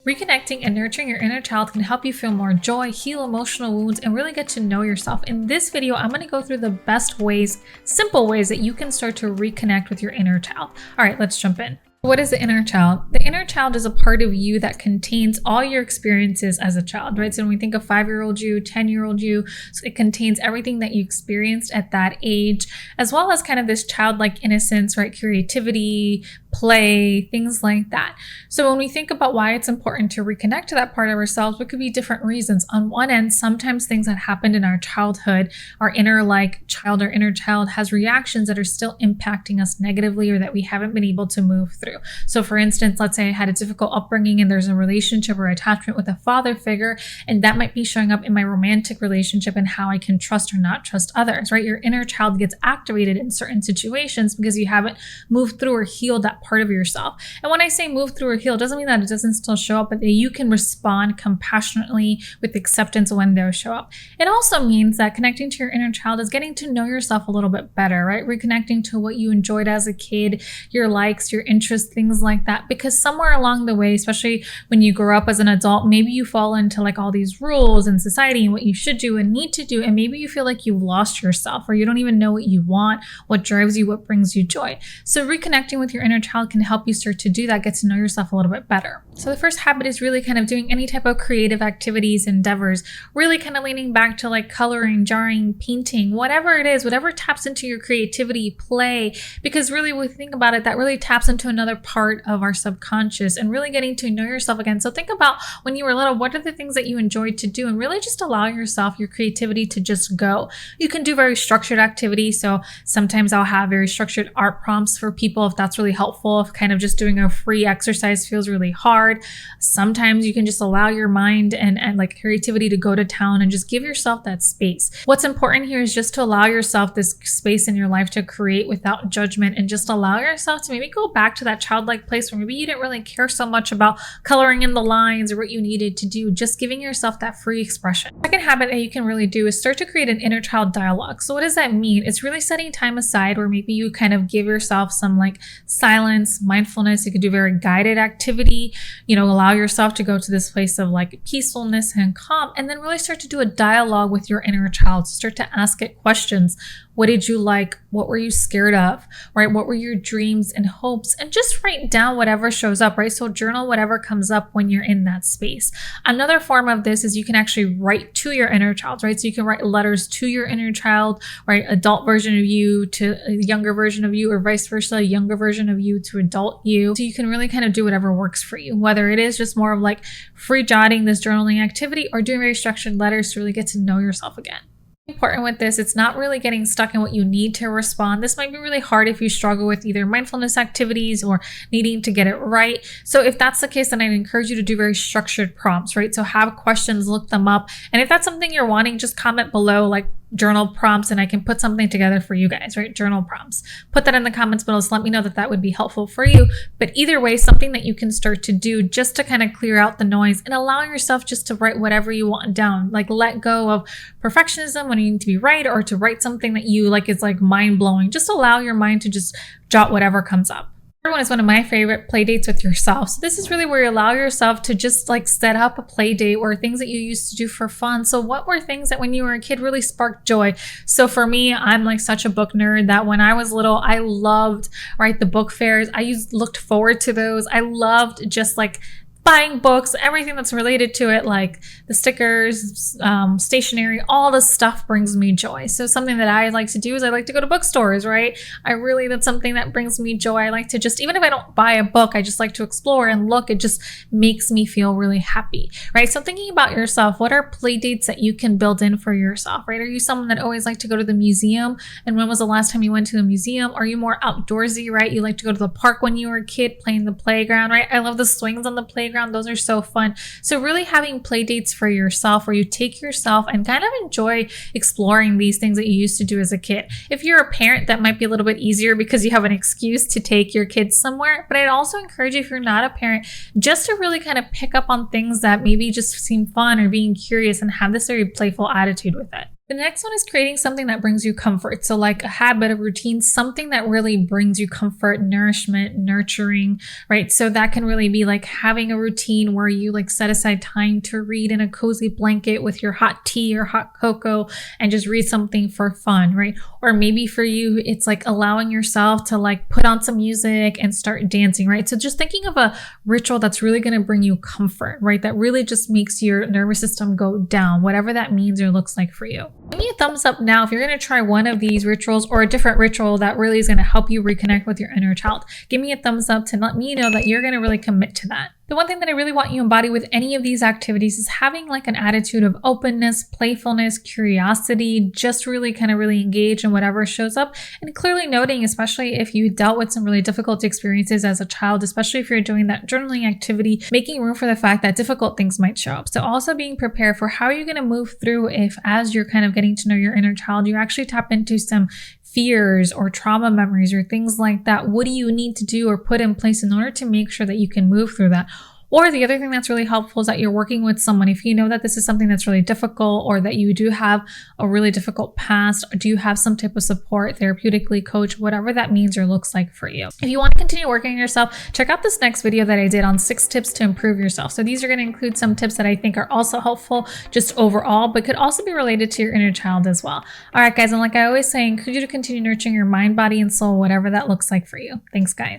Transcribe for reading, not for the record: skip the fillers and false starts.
Reconnecting and nurturing your inner child can help you feel more joy, heal emotional wounds, and really get to know yourself. In this video, I'm going to go through the best ways, simple ways that you can start to reconnect with your inner child. All right, let's jump in. What is the inner child? The inner child is a part of you that contains all your experiences as a child, right? So when we think of 5-year-old you, 10-year-old you, so it contains everything that you experienced at that age, as well as kind of this childlike innocence, right? Creativity, play, things like that. So when we think about why it's important to reconnect to that part of ourselves, it could be different reasons. On one end, sometimes things that happened in our childhood, our inner child or inner child has reactions that are still impacting us negatively or that we haven't been able to move through. So for instance, let's say I had a difficult upbringing and there's a relationship or attachment with a father figure, and that might be showing up in my romantic relationship and how I can trust or not trust others, right? Your inner child gets activated in certain situations because you haven't moved through or healed that part of yourself. And when I say move through or heal, it doesn't mean that it doesn't still show up, but that you can respond compassionately with acceptance when those show up. It also means that connecting to your inner child is getting to know yourself a little bit better, right? Reconnecting to what you enjoyed as a kid, your likes, your interests, things like that. Because somewhere along the way, especially when you grow up as an adult, maybe you fall into like all these rules in society and what you should do and need to do. And maybe you feel like you've lost yourself or you don't even know what you want, what drives you, what brings you joy. So reconnecting with your inner child can help you start to do that, get to know yourself a little bit better. So the first habit is really kind of doing any type of creative activities, endeavors, really kind of leaning back to like coloring, drawing, painting, whatever it is, whatever taps into your creativity, play, because really when we think about it, that really taps into another part of our subconscious and really getting to know yourself again. So think about when you were little, what are the things that you enjoyed to do, and really just allow yourself, your creativity to just go. You can do very structured activities. So sometimes I'll have very structured art prompts for people if that's really helpful, if kind of just doing a free exercise feels really hard. Sometimes you can just allow your mind and like creativity to go to town and just give yourself that space. What's important here is just to allow yourself this space in your life to create without judgment, and just allow yourself to maybe go back to that childlike place where maybe you didn't really care so much about coloring in the lines or what you needed to do, just giving yourself that free expression. Second habit that you can really do is start to create an inner child dialogue. So what does that mean? It's really setting time aside where maybe you kind of give yourself some like silence, mindfulness. You could do very guided activity, allow yourself to go to this place of like peacefulness and calm, and then really start to do a dialogue with your inner child. Start to ask it questions. What did you like? What were you scared of, right? What were your dreams and hopes? And just write down whatever shows up, right? So journal whatever comes up when you're in that space. Another form of this is you can actually write to your inner child, right? So you can write letters to your inner child, right? Adult version of you to a younger version of you, or vice versa, a younger version of you to adult you. So you can really kind of do whatever works for you, whether it is just more of like free jotting, this journaling activity, or doing very structured letters to really get to know yourself again. Important with this, it's not really getting stuck in what you need to respond. This might be really hard if you struggle with either mindfulness activities or needing to get it right. So if that's the case, then I'd encourage you to do very structured prompts, right? So have questions, look them up. And if that's something you're wanting, just comment below like journal prompts and I can put something together for you guys, right? Journal prompts. Put that in the comments below. So let me know that would be helpful for you. But either way, something that you can start to do just to kind of clear out the noise and allow yourself just to write whatever you want down. Like let go of perfectionism when you need to be right, or to write something that you like is like mind blowing. Just allow your mind to just jot whatever comes up. Third one is one of my favorite play dates with yourself. So this is really where you allow yourself to just like set up a play date or things that you used to do for fun. So what were things that when you were a kid really sparked joy? So for me, I'm like such a book nerd that when I was little, I loved, right, the book fairs. Looked forward to those. I loved just like buying books, everything that's related to it, like the stickers, stationery, all this stuff brings me joy. So something that I like to do is I like to go to bookstores, right? That's something that brings me joy. I like to just, even if I don't buy a book, I just like to explore and look. It just makes me feel really happy, right? So thinking about yourself, what are play dates that you can build in for yourself, right? Are you someone that always liked to go to the museum? And when was the last time you went to the museum? Are you more outdoorsy, right? You like to go to the park when you were a kid, play in the playground, right? I love the swings on the playground. Those are so fun. So really having play dates for yourself where you take yourself and kind of enjoy exploring these things that you used to do as a kid. If you're a parent, that might be a little bit easier because you have an excuse to take your kids somewhere. But I'd also encourage you, if you're not a parent, just to really kind of pick up on things that maybe just seem fun or being curious and have this very playful attitude with it. The next one is creating something that brings you comfort. So like a habit, a routine, something that really brings you comfort, nourishment, nurturing, right? So that can really be like having a routine where you like set aside time to read in a cozy blanket with your hot tea or hot cocoa and just read something for fun, right? Or maybe for you, it's like allowing yourself to like put on some music and start dancing, right? So just thinking of a ritual that's really going to bring you comfort, right? That really just makes your nervous system go down, whatever that means or looks like for you. Give me a thumbs up now if you're going to try one of these rituals or a different ritual that really is going to help you reconnect with your inner child. Give me a thumbs up to let me know that you're going to really commit to that. The one thing that I really want you to embody with any of these activities is having like an attitude of openness, playfulness, curiosity, just really engage in whatever shows up, and clearly noting, especially if you dealt with some really difficult experiences as a child, especially if you're doing that journaling activity, making room for the fact that difficult things might show up. So also being prepared for how you're going to move through if, as you're kind of getting to know your inner child, you actually tap into some fears or trauma memories or things like that. What do you need to do or put in place in order to make sure that you can move through that? Or the other thing that's really helpful is that you're working with someone. If you know that this is something that's really difficult or that you do have a really difficult past, or do you have some type of support, therapeutically coach, whatever that means or looks like for you. If you want to continue working on yourself, check out this next video that I did on 6 tips to improve yourself. So these are going to include some tips that I think are also helpful just overall, but could also be related to your inner child as well. All right, guys. And like I always say, I encourage you to continue nurturing your mind, body, and soul, whatever that looks like for you. Thanks, guys.